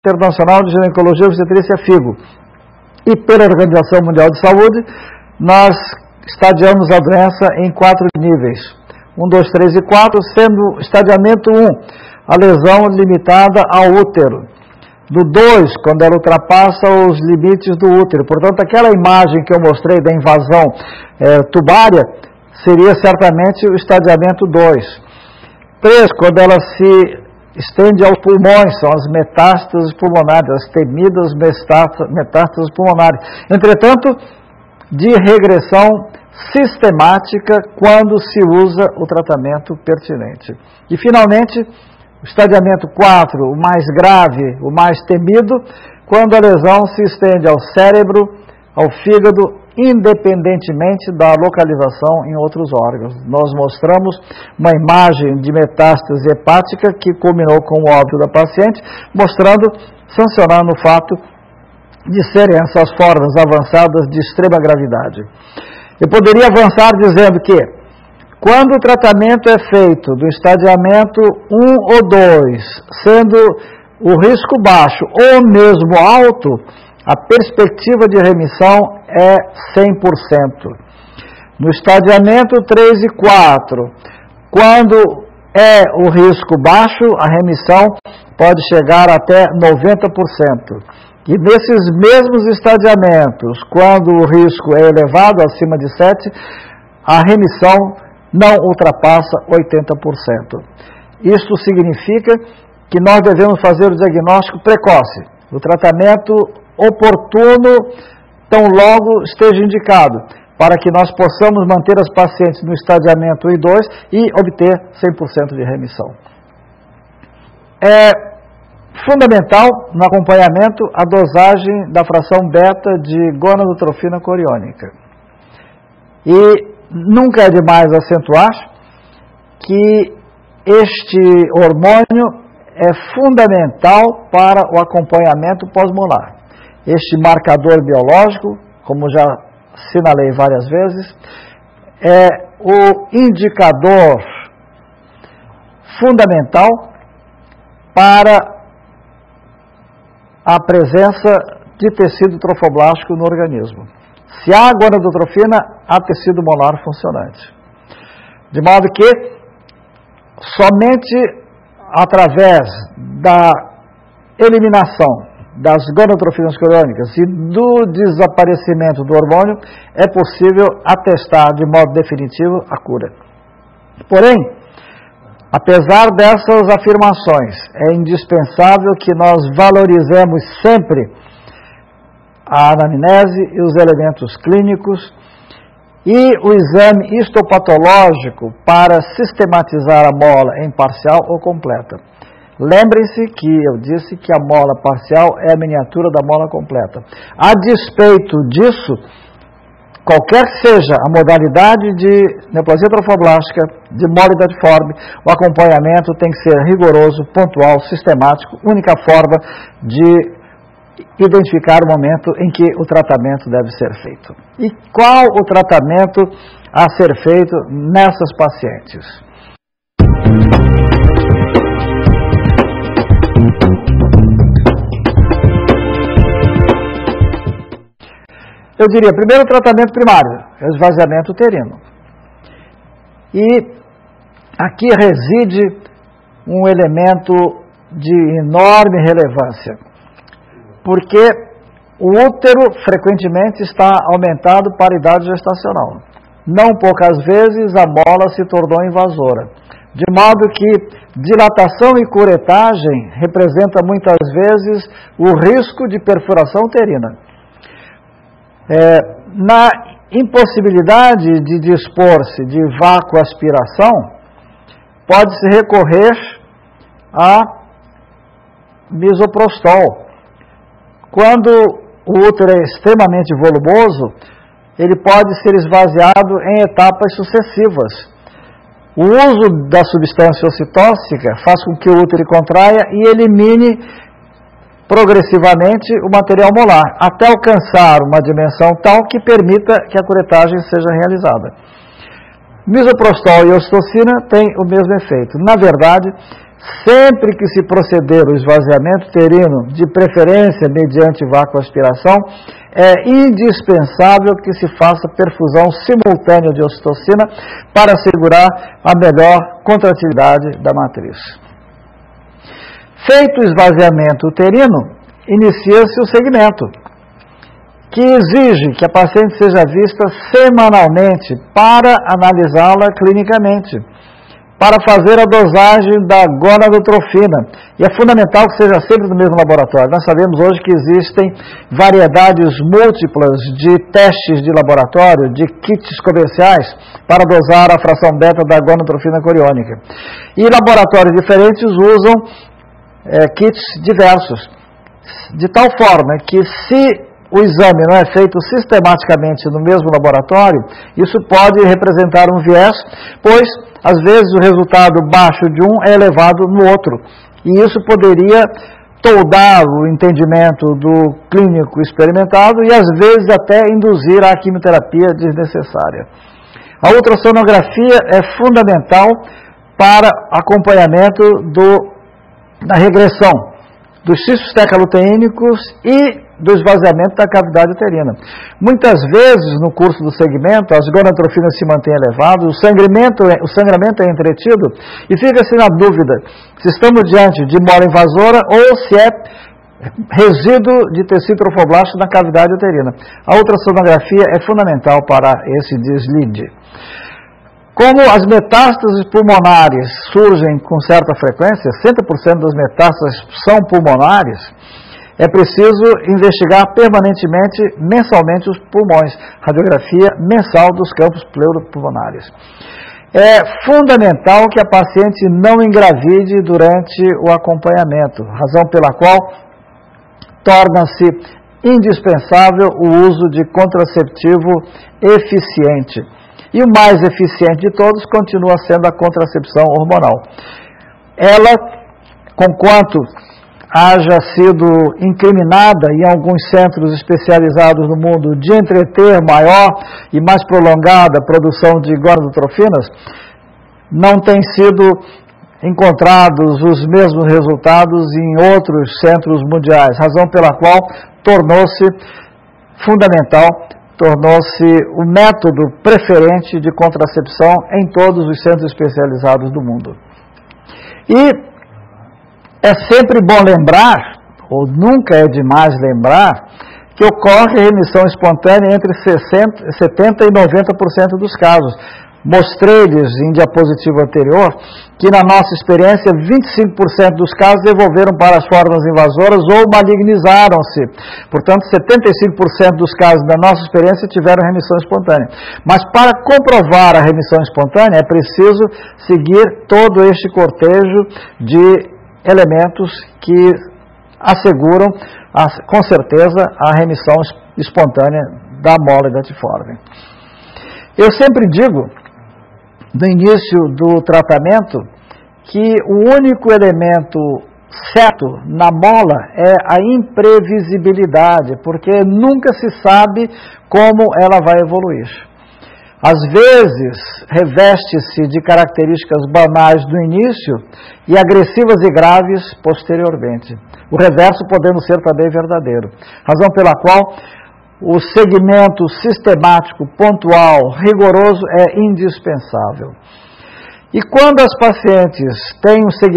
Internacional de Ginecologia e Obstetrícia, FIGO, e pela Organização Mundial de Saúde, nós estadiamos a doença em 4 níveis, 1, 2, 3 e 4, sendo estadiamento 1, a lesão limitada ao útero. Do 2, quando ela ultrapassa os limites do útero. Portanto, aquela imagem que eu mostrei da invasão tubária seria certamente o estadiamento 2. 3, quando ela se estende aos pulmões, são as metástases pulmonares, as temidas metástases pulmonares. Entretanto, de regressão sistemática quando se usa o tratamento pertinente. E, finalmente, o estadiamento 4, o mais grave, o mais temido, quando a lesão se estende ao cérebro, ao fígado, independentemente da localização em outros órgãos. Nós mostramos uma imagem de metástase hepática que culminou com o óbito da paciente, sancionando o fato de serem essas formas avançadas de extrema gravidade. Eu poderia avançar dizendo que, quando o tratamento é feito do estadiamento 1 ou 2, sendo o risco baixo ou mesmo alto, a perspectiva de remissão é 100%. No estadiamento 3 e 4, quando é o risco baixo, a remissão pode chegar até 90%. E nesses mesmos estadiamentos, quando o risco é elevado, acima de 7, a remissão não ultrapassa 80%. Isto significa que nós devemos fazer o diagnóstico precoce, o tratamento oportuno, tão logo esteja indicado, para que nós possamos manter as pacientes no estadiamento 1 e 2 e obter 100% de remissão. É fundamental no acompanhamento a dosagem da fração beta de gonadotrofina coriônica. E nunca é demais acentuar que este hormônio é fundamental para o acompanhamento pós-molar. Este marcador biológico, como já sinalei várias vezes, é o indicador fundamental para a presença de tecido trofoblástico no organismo. Se há gonadotrofina, há tecido molar funcionante. De modo que, somente através da eliminação das gonadotrofinas coriônicas e do desaparecimento do hormônio, é possível atestar de modo definitivo a cura. Porém, apesar dessas afirmações, é indispensável que nós valorizemos sempre a anamnese e os elementos clínicos e o exame histopatológico para sistematizar a mola em parcial ou completa. Lembrem-se que eu disse que a mola parcial é a miniatura da mola completa. A despeito disso, qualquer que seja a modalidade de neoplasia trofoblástica, de molidadeforme, o acompanhamento tem que ser rigoroso, pontual, sistemático, única forma de identificar o momento em que o tratamento deve ser feito. E qual o tratamento a ser feito nessas pacientes? Eu diria, primeiro o tratamento primário, é o esvaziamento uterino. E aqui reside um elemento de enorme relevância, porque o útero frequentemente está aumentado para a idade gestacional. Não poucas vezes a mola se tornou invasora, de modo que dilatação e curetagem representa muitas vezes o risco de perfuração uterina. Na impossibilidade de dispor-se de vácuo-aspiração, pode-se recorrer a misoprostol. Quando o útero é extremamente volumoso, ele pode ser esvaziado em etapas sucessivas. O uso da substância ocitóxica faz com que o útero contraia e elimine progressivamente o material molar, até alcançar uma dimensão tal que permita que a curetagem seja realizada. Misoprostol e ocitocina têm o mesmo efeito. Na verdade, sempre que se proceder o esvaziamento uterino, de preferência mediante vácuo-aspiração, é indispensável que se faça perfusão simultânea de ocitocina para assegurar a melhor contratilidade da matriz. Feito o esvaziamento uterino, inicia-se o segmento, que exige que a paciente seja vista semanalmente para analisá-la clinicamente, para fazer a dosagem da gonadotrofina. E é fundamental que seja sempre no mesmo laboratório. Nós sabemos hoje que existem variedades múltiplas de testes de laboratório, de kits comerciais, para dosar a fração beta da gonadotrofina coriônica. E laboratórios diferentes usam kits diversos, de tal forma que se o exame não é feito sistematicamente no mesmo laboratório, isso pode representar um viés, pois às vezes o resultado baixo de um é elevado no outro, e isso poderia toldar o entendimento do clínico experimentado e às vezes até induzir a quimioterapia desnecessária. A ultrassonografia é fundamental para acompanhamento da regressão dos cistos tecaloteínicos e do esvaziamento da cavidade uterina. Muitas vezes, no curso do segmento, as gonadotrofinas se mantêm elevadas, o sangramento é entretido e fica-se na dúvida se estamos diante de mola invasora ou se é resíduo de tecido trofoblástico na cavidade uterina. A ultrassonografia é fundamental para esse deslinde. Como as metástases pulmonares surgem com certa frequência, 60% das metástases são pulmonares, é preciso investigar permanentemente, mensalmente, os pulmões, radiografia mensal dos campos pleuropulmonares. É fundamental que a paciente não engravide durante o acompanhamento, razão pela qual torna-se indispensável o uso de contraceptivo eficiente. E o mais eficiente de todos continua sendo a contracepção hormonal. Ela, conquanto haja sido incriminada em alguns centros especializados no mundo de entreter maior e mais prolongada produção de gonadotrofinas, não tem sido encontrados os mesmos resultados em outros centros mundiais, razão pela qual tornou-se fundamental, tornou-se o método preferente de contracepção em todos os centros especializados do mundo. E é sempre bom lembrar, ou nunca é demais lembrar, que ocorre remissão espontânea entre 70% e 90% dos casos. Mostrei-lhes em diapositivo anterior que, na nossa experiência, 25% dos casos evolveram para as formas invasoras ou malignizaram-se. Portanto, 75% dos casos da nossa experiência tiveram remissão espontânea. Mas para comprovar a remissão espontânea é preciso seguir todo este cortejo de elementos que asseguram, com certeza, a remissão espontânea da mola hidatiforme. Eu sempre digo, no início do tratamento, que o único elemento certo na mola é a imprevisibilidade, porque nunca se sabe como ela vai evoluir. Às vezes, reveste-se de características banais no início e agressivas e graves posteriormente. O reverso podendo ser também verdadeiro. Razão pela qual o segmento sistemático, pontual, rigoroso é indispensável. E quando as pacientes têm um segmento